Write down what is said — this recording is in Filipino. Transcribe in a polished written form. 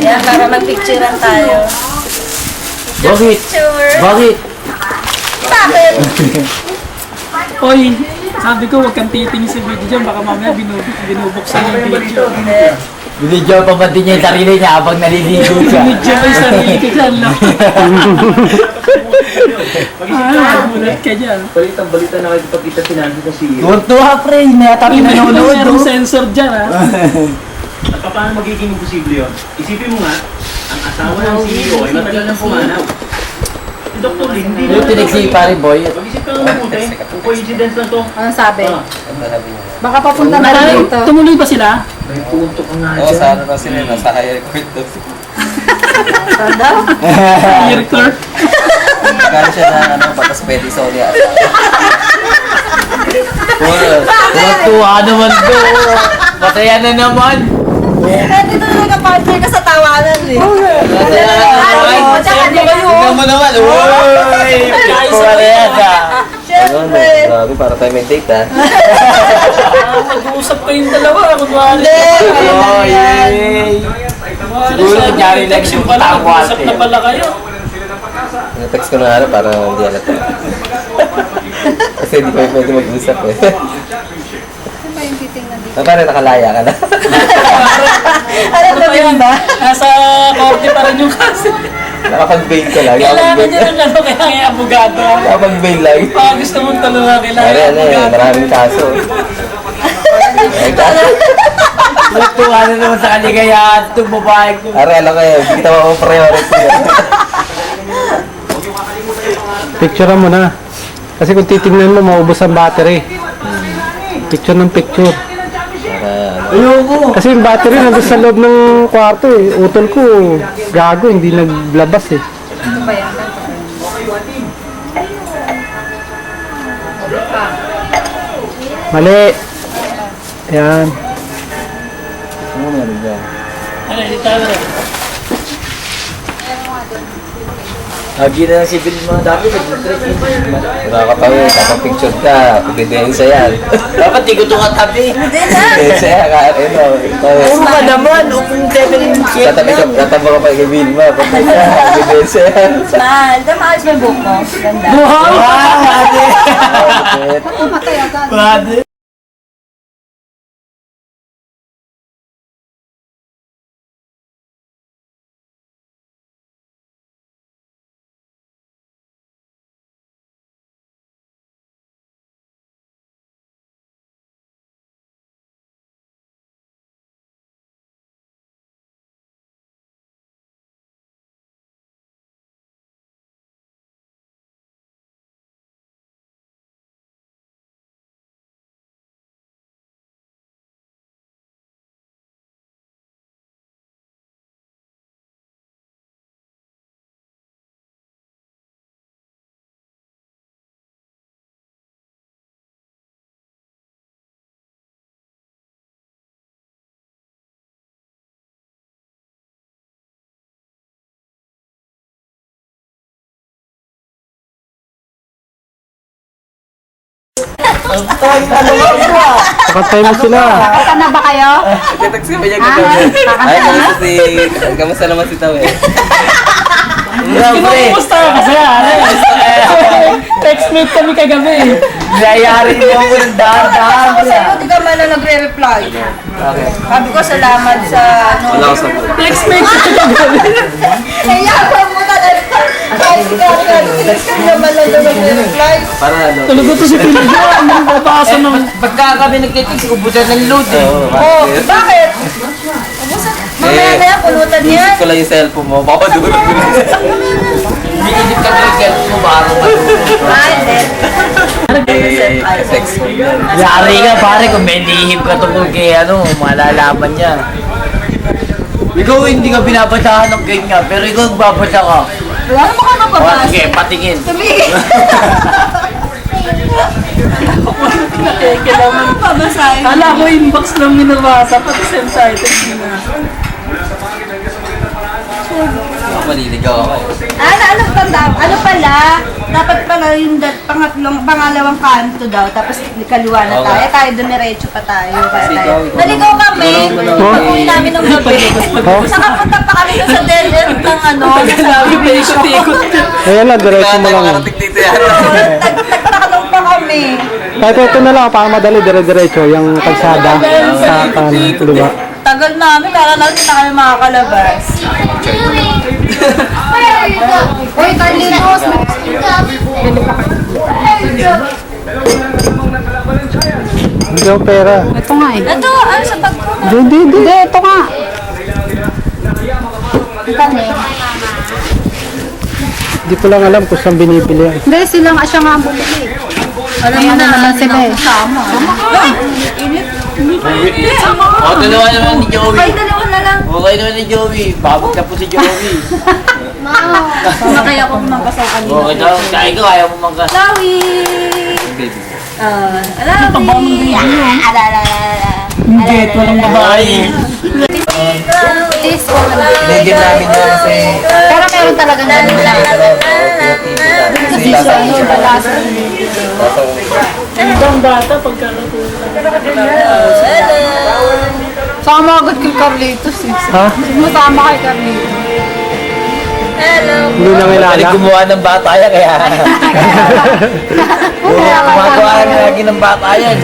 Yan, para mag-picturean tayo. Bakit? Picture. Bakit? Bakit? Hoy, sabi ko huwag kang titingin sa video dyan, baka mamaya binubuksan yung video. Binidyo pa ba din niya yung sarili niya habang naliligo siya? Video ko yung sarili ko dyan, no? Nagulat ka dyan. Balitang-balita na kayo pag kita sinabi sa CEO. Tuwa pre, natabi na nanonood. Merong sensor dyan, ha? At paano magiging imposible yun? Isipin mo nga, ang asawa ng CEO ay matagal ng pumanaw. Si Dr. Lee, hindi Yung tinigsi pare boy. Mag-isip ka ng mabuti, kung coincidence lang to. Anong sabi? Ah, Baka papunta na rin dito. Tumuloy ba sila? may punto ka nga Oo, dyan. sa ano na sila, nasa higher court daw. Tanda? Year clerk? Kaya siya na ano, batas pwede sa ulit. Tuwa naman to. Pataya na naman. Dito na nagka-partner ka sa tawanan eh. Pataya na naman. Tingnan mo naman. Uy! Pare yan ah. Siyempre. Grabe, para tayo may date ha. Mag-uusap kayong dalawa, kunwari. Oh, yay! Siguro nangyari lang Text yung pala, tawad mag-uusap na pala kayo. Natext ko na nga para hindi halata. Kasi hindi kami pwede mag-usap eh. Parang nakalaya ka na. Alam mo yun ba? Nasa korte pa rin yung kasi. Nakapag-bail ka lang. Kailangan niya ng ano, kaya nga abogado. Nakapag-bail lang. Baka gusto mong tulungan, Pare, kailangan ano eh, maraming kaso. Tuwa na naman sa kaligayahan itong babae ko. Pare, alam ko eh, hindi kita priority. Picturean mo na. Kasi kung titignan mo, maubos ang battery. Picture ng picture. Ayoko. Kasi yung battery nandun sa loob ng kwarto eh. Utol ko, gago, hindi naglabas eh. Mali. Ayan. Ano meron dyan? Ano, hindi tayo. Lagi na lang si Bill mga dati. Nakakatawa yun, kapag-picture ka, ebidensya yan. Dapat di ko ito katabi. Hindi na. Ebidensya yan, ano, Oo ka naman. Upong 7 Tatabi ka pa kay Vilma, patay ka, ebidensya yan. Mahal. Maayos mo yung buhok mo. Ganda. Brother. Pakatay mo sila. Kaka na ba kayo? Nagtatext ka ba niya kagabi? Ay, kamusta naman si Tawe? Kinukumusta ka kasi, Textmate kami kagabi. Nayari mo ako ng dahan-dahan. Ako sa'yo, di ka man na nagre-reply. Okay. Sabi ko salamat sa ano. Wala ko sa po. Textmate ka kagabi. Kaya ako mo talaga. Kahit ikaw ka naman lang na nagre-reply. Para ano? Tulog ko si Pilip. Ang babasa ng... Pagka kami nagtitix, ubusan ng load eh. Oh, bakit? Mamaya na yan, pulutan yan. Isip ko lang yung cellphone mo. Baka doon. Iniinip ka ng girl mo ba ako Ah, hindi. Text mo. Yari ka pare kung may lihim ka tungkol kay ano, malalaman niya. Ikaw hindi ka binabasahan ng ganyan, pero ikaw nagbabasa ka. Wala naman ka O mapabasa. sige, patingin. Tumigil. Kailangan mo pabasahin. Kala ko inbox lang minabasa, pati send title na. Maliligaw ako eh. Ano tanda? Ano pala? Dapat pala yung pangalawang kanto daw. Tapos kaliwa na tayo. Tayo dumiretso pa tayo. Naligaw kami. Pag-uwi namin ng gabi. Saka punta pa kami sa dead end ng ano. Sabi pa ikot-ikot ka. Ayan lang, diretso mo lang. Nagtakalong pa kami. Kahit ito na lang, para madali, dire-diretso. Yung kalsada sa kanan, kaliwa. Tagal namin. Kala namin na kami makakalabas. Uy, Carlitos! Hindi ako pera. Ito nga eh. Ito, ano sa pagko? Hindi. Hindi, ito nga. Hindi ko lang alam kung saan binibili yan. Hindi, siya nga ang bumili. Alam mo na naman sila eh. O, dalawa naman ni Joey. Ay, dalawa na lang. Okay naman ni Joey. Babag na po si Joey. Sumakay ako kumapasaw kanina. Okay daw. Kaya ko, ayaw mo mangka. Lawi! Lawi! Get, walang babae. Binigyan namin niya kasi Pero meron talaga na Ang bata pagkalato. Sama agad kay Carlitos eh. Ha? Masama kay Carlitos. Hindi na Kaya kilala. gumawa ng bata yan kaya. Gumagawa na lagi ng bata yan.